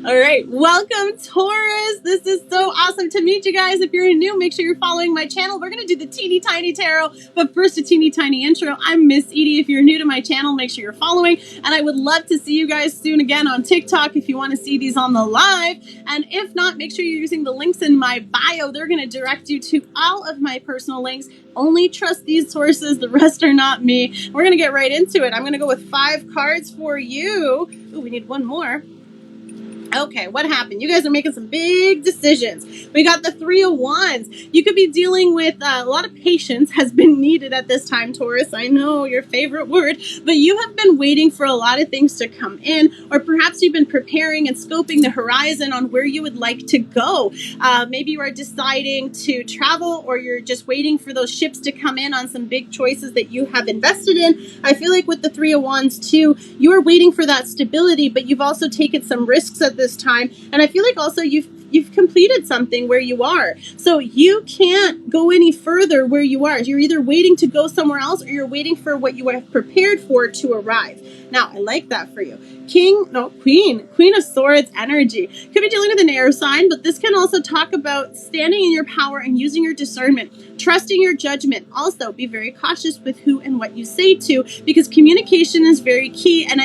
All right, welcome Taurus. This is so awesome to meet you guys. If you're new, make sure you're following my channel. We're going to do the teeny tiny tarot, but first a teeny tiny intro. I'm Miss Edie. If you're new to my channel, make sure you're following, and I would love to see you guys soon again on TikTok if you want to see these on the live, and if not, make sure you're using the links in my bio. They're going to direct you to all of my personal links. Only trust these sources, the rest are not me. We're going to get right into it. I'm going to go with 5 cards for you. Ooh, we need one more. Okay, what happened? You guys are making some big decisions. We got the 3 of Wands. You could be dealing with a lot of patience has been needed at this time, Taurus. I know, your favorite word. But you have been waiting for a lot of things to come in, or perhaps you've been preparing and scoping the horizon on where you would like to go. Maybe you are deciding to travel, or you're just waiting for those ships to come in on some big choices that you have invested in. I feel like with the 3 of Wands too, you are waiting for that stability, but you've also taken some risks at this time, and I feel like also you've completed something where you are, so you can't go any further where you are. You're either waiting to go somewhere else, or you're waiting for what you have prepared for to arrive. Now, I like that for you. Queen of Swords energy. Could be dealing with an air sign, but this can also talk about standing in your power and using your discernment, trusting your judgment. Also, be very cautious with who and what you say to, because communication is very key, and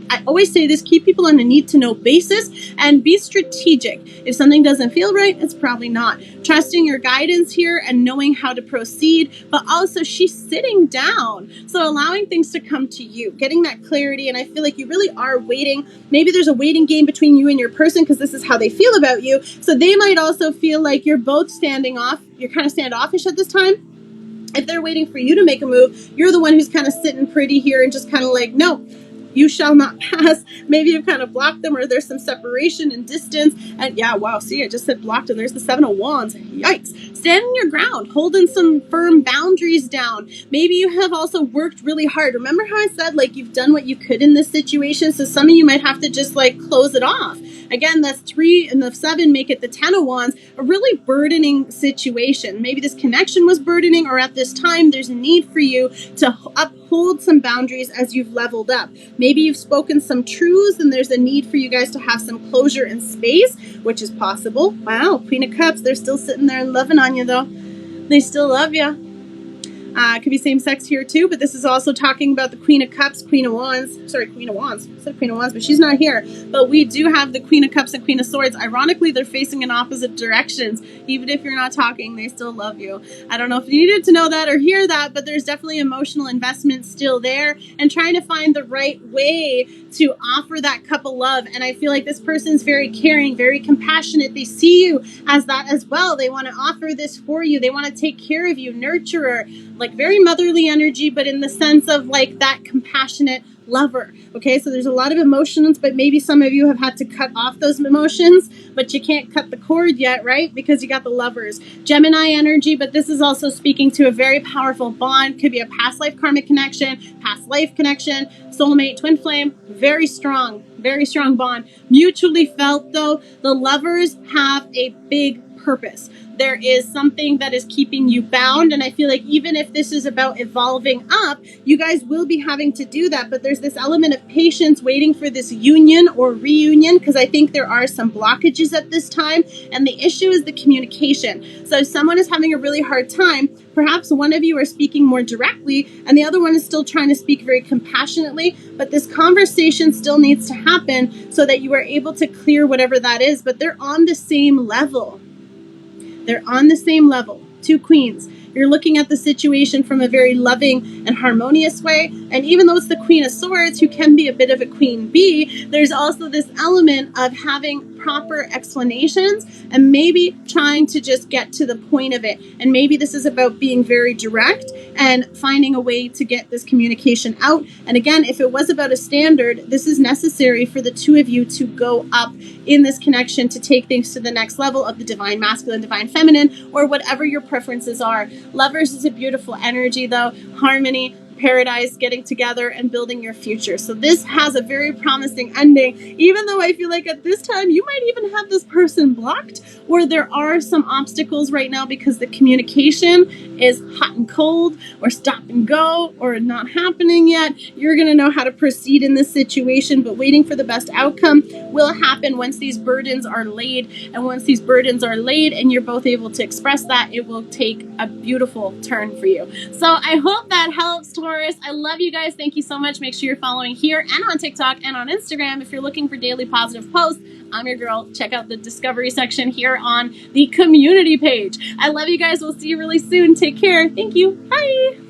I always say this, keep people on a need-to-know basis and be strategic. If something doesn't feel right, it's probably not. Trusting your guidance here and knowing how to proceed, but also she's sitting down. So allowing things to come to you, getting that clarity, and I feel like you really are waiting. Maybe there's a waiting game between you and your person because this is how they feel about you. So they might also feel like you're both standing off. You're kind of standoffish at this time. If they're waiting for you to make a move, you're the one who's kind of sitting pretty here and just kind of like, no, you shall not pass. Maybe you've kind of blocked them, or there's some separation and distance. And yeah, wow, see, I just said blocked, and there's the 7 of Wands. Yikes. Standing your ground, holding some firm boundaries down. Maybe you have also worked really hard. Remember how I said, like, you've done what you could in this situation? So some of you might have to just, like, close it off. Again, that's 3 and the 7 make it the 10 of Wands, a really burdening situation. Maybe this connection was burdening, or at this time, there's a need for you to uphold some boundaries as you've leveled up. Maybe you've spoken some truths and there's a need for you guys to have some closure and space, which is possible. Wow, Queen of Cups, they're still sitting there and loving on you though. They still love you. Could be same sex here too, but this is also talking about the Queen of Cups, Queen of Wands. Sorry, Queen of Wands. I said Queen of Wands, but she's not here. But we do have the Queen of Cups and Queen of Swords. Ironically, they're facing in opposite directions. Even if you're not talking, they still love you. I don't know if you needed to know that or hear that, but there's definitely emotional investment still there, and trying to find the right way to offer that cup of love. And I feel like this person's very caring, very compassionate. They see you as that as well. They want to offer this for you. They want to take care of you, nurturer, like very motherly energy, but in the sense of like that compassionate lover. Okay, so there's a lot of emotions, but maybe some of you have had to cut off those emotions, but you can't cut the cord yet, right? Because you got the lovers. Gemini energy, but this is also speaking to a very powerful bond. Could be a past life karmic connection, past life connection, soulmate, twin flame. Very strong bond. Mutually felt though. The lovers have a big purpose. There is something that is keeping you bound, and I feel like even if this is about evolving up, you guys will be having to do that, but there's this element of patience waiting for this union or reunion, because I think there are some blockages at this time, and the issue is the communication. So if someone is having a really hard time, perhaps one of you are speaking more directly and the other one is still trying to speak very compassionately, but this conversation still needs to happen so that you are able to clear whatever that is, but they're on the same level. They're on the same level. 2 queens. You're looking at the situation from a very loving and harmonious way. And even though it's the Queen of Swords, who can be a bit of a queen bee, there's also this element of having proper explanations and maybe trying to just get to the point of it. And maybe this is about being very direct and finding a way to get this communication out. And again, if it was about a standard, this is necessary for the 2 of you to go up in this connection to take things to the next level of the divine masculine, divine feminine, or whatever your preferences are. Lovers is a beautiful energy though. Harmony, paradise, getting together and building your future. So this has a very promising ending, even though I feel like at this time you might even have this person blocked, or there are some obstacles right now because the communication is hot and cold, or stop and go, or not happening yet. You're going to know how to proceed in this situation, but waiting for the best outcome will happen once these burdens are laid. And once these burdens are laid and you're both able to express that, it will take a beautiful turn for you. So I hope that helps, Taurus. I love you guys. Thank you so much. Make sure you're following here and on TikTok and on Instagram. If you're looking for daily positive posts, I'm your girl. Check out the discovery section here on the community page. I love you guys. We'll see you really soon. Take care. Thank you. Bye.